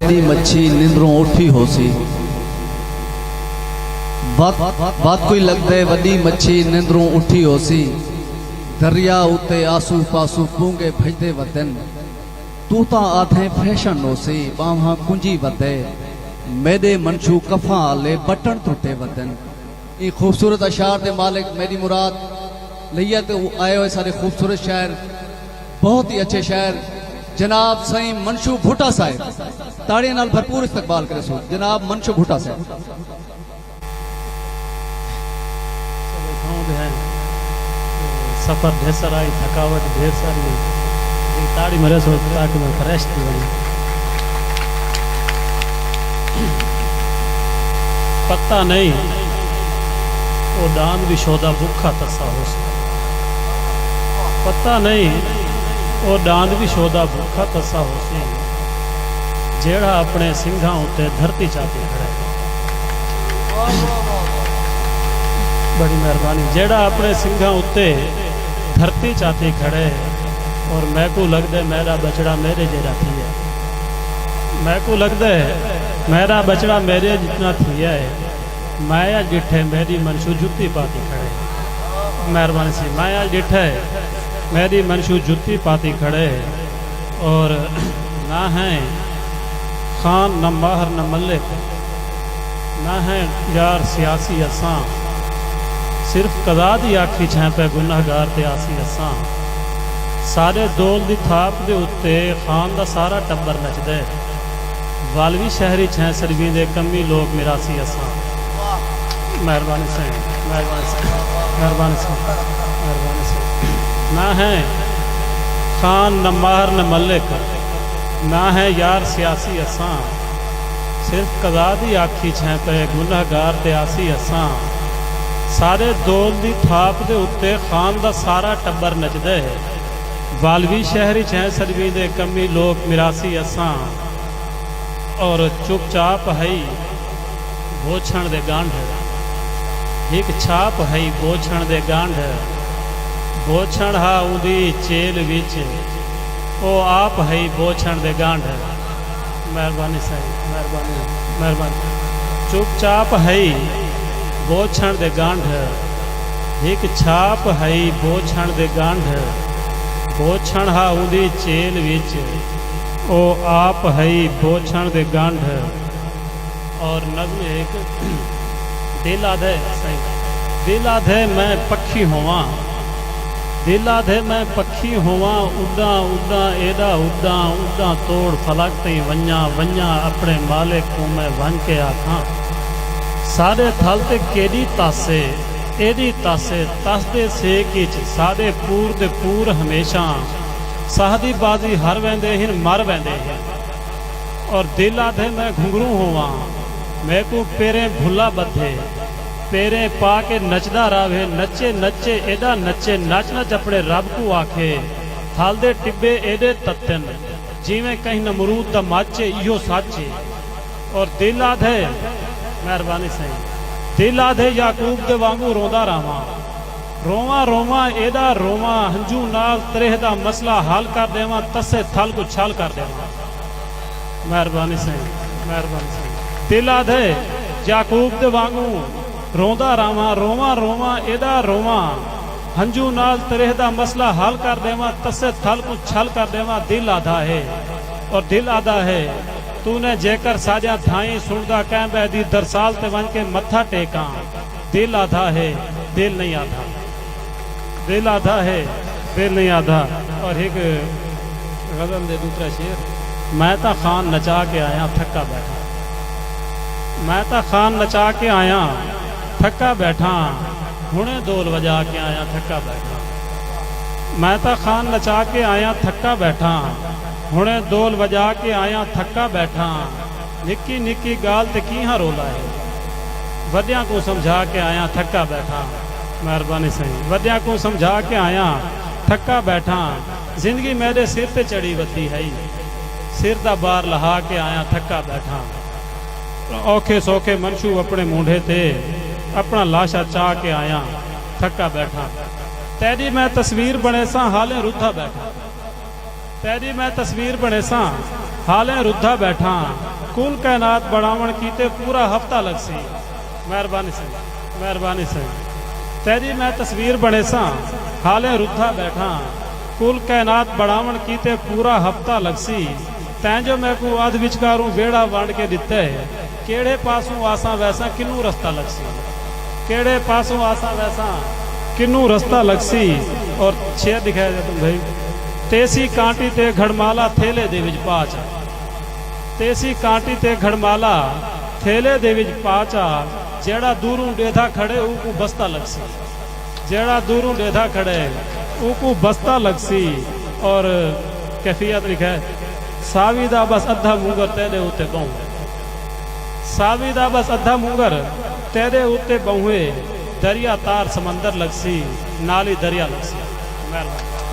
वदी मच्छी निंद्रों उठी होसी। बात कोई लगदे वदी मच्छी निंद्रों उठी होसी। दरिया उते आसू पासू पूंगे भजदे वदन। तू ता आधे फैशन होसी बाहां कुंजी वदे। मेरे मनशू कफा ले बटन टुटे वदन। ये खूबसूरत अशार दे मालिक मेरी मुराद लिया तो आए हुए सारे खूबसूरत शायर, बहुत ही अच्छे शायर जनाब सई मनशू भुट्टा साहब। ताड़ियां नाल भरपूर इस्तकबाल करे सो जनाब मनशू भुट्टा साहब। सफर ढेसर आई, थकावट ढेर सारी, ताड़ी मरे सो ताकि मैं फ्रेश थी वही। पता नहीं वो दान भी शोदा भूखा तसा हो सी। पता नहीं वो दान भी शोदा भूखा तसा हो सी। जेड़ा अपने सिंघा उत्ते धरती चाहती खड़े। बड़ी मेहरबानी। जेड़ा अपने सिंघा उत्ते धरती चाहती खड़े और मैं को लगदे मेरा बछड़ा मेरे जेरा थी है। मैं को लगदे मेरा बछड़ा मेरे जितना थी है। माया डिठे मेरी मनशू जुत्ती पाती खड़े। मेहरबानी सी माया डिठे मेरी मनशू जुत्ती पाती खड़े। और ना है खान न माहर न मल्लिक, ना है यार सियासी असां। सिर्फ कदा दी आखी छे पे गुनाहगार ते आसी असां। सारे दोल दी थाप दे उत्ते खान दा सारा टब्बर नचदे। वालवी शहरी छे सरवी दे कमी लोग मिरासी असां। मेहरबानी से मेहरबानी से मेहरबानी से मेहरबानी से। ना है खान न माहर न मल्लिक, ना है यार सियासी असां। सिर्फ कदा दी आखी छे पे गुनाहगार ते आसी असां। सारे दोल दी थाप दे उत्ते खान दा सारा टब्बर नचदे। वालवी शहरी छे सरवी दे कमी लोग मिरासी असां। और चुपचाप हई बोछण दे गांढ, एक छाप हई बोछण दे गांढ। बोछण हा उदी चेल विच, ओ आप हई बोछण दे गांढ। मेहरबानी साईं, मेहरबानी मेहरबानी। चुपचाप हई बोछण दे गांढ, एक छाप हई बोछण दे गांढ। बोछण हा उदी चेल विच, ओ आप हई बोछण दे गांढ। और नज़्म एक दिल आधे सही। दिल आधे मैं पक्षी होवां, दिल आधे मैं पक्षी होवां। उड़ा उड़ा एदा उड़ा उड़ा तोड़ फलक तई वन्या वन्या। अपने मालिक को मैं वन के आखां। सारे थल ते केडी तासे एदी तासे तसदे सेक विच। सारे पूर दे पूर हमेशा साहदी बाजी हर वेंदे हिन मर वेंदे हिन। और दिल आधे मैं घुंघरू होवां, मैं को पेरे भुला बधे। पेरे पा के नचदा रावे, नचे नचे एदा नचे। नच नच अपने रब को आखे, थल दे टिब्बे एदे तत्तन। जिवें कहीं नमरूद दा माचे इहो साचे। और दिल आधे मेहरबानी सही। दिल आधे याकूब दे वांगू रोंदा रावां। रोवां रोवां एदा रोवां। हंजू नाल तरेह दा मसला हल कर देवां। तसे थल को छल कर देवां। मेहरबानी सही, मेहरबानी सही। दिल आधे याकूब दे वांगू रोंदा रावां। रोवां रोवां एदा रोवां। हंजू नाल तरेह दा मसला हल कर देवां। तसे थल को छल कर देवां। दिल आधा है और दिल आधा है। तूने जेकर साजा थाई सुनदा कैं बैदी दरसाल ते वन के मत्था टेका। दिल आधा है दिल नहीं आधा। दिल आधा है दिल नहीं आधा। और एक गजल दे दूसरा शेर। मैं ता खान नचा के आया थक्का बैठा। मैं ता खान नचा के आया थक्का बैठा। हुणे दोल वजा के आया थक्का बैठा। मैं ता खान नचा के आया थक्का बैठा। हुणे दोल वजा के आया थक्का बैठा। निक्की निक्की गाल ते की हाँ रोला है। वड्या को समझा के आया थक्का बैठा। मेहरबानी सही। वड्या को समझा के आया थक्का बैठा। जिंदगी मेरे सिर ते चढ़ी वती है। सिर दा बार लहा के आया थक्का बैठा। औखे सौखे मनशू अपने मूंढे ते अपना लाशा चाह के आया थक्का बैठा। तेरी मैं तस्वीर बने सा हाले रुधा बैठा। तेरी मैं तस्वीर बने सा हालें रुद्धा बैठा कुल कायनात बढ़ावन कीते पूरा हफ्ता लग सी। मेहरबानी से मेहरबानी से तेरी मैं तस्वीर बने सा हालें रुद्धा बैठा कुल कायनात बढ़ावन कीते पूरा हफ्ता लग सी। तैं जो मैं को अध विचकारूं बेड़ा वंड के दिते केड़े पासों आसा वैसा किनू रस्ता लग सी। केड़े पासों आसा वैसा किनू रस्ता लग सी। और छे दिखाया जाए तुम भाई तेसी कांटी ते घड़माला थेले दे विच पाचा तेसी कांटी ते घड़माला थेले दे विच पाचा जेड़ा दूरों डेधा खड़े ऊको बस्ता लग सी। जेड़ा दूरों डेधा खड़े ऊको बस्ता लग सी। और कैफियत लिखा है सावी दा बस अद्धा मूंगर तेरे उत्ते बहुए सावी दा बस अद्धा मूंगर तेरे उत्ते बहुए दरिया तार समंदर लग सी नाली दरिया लग सी। मेहरबानी।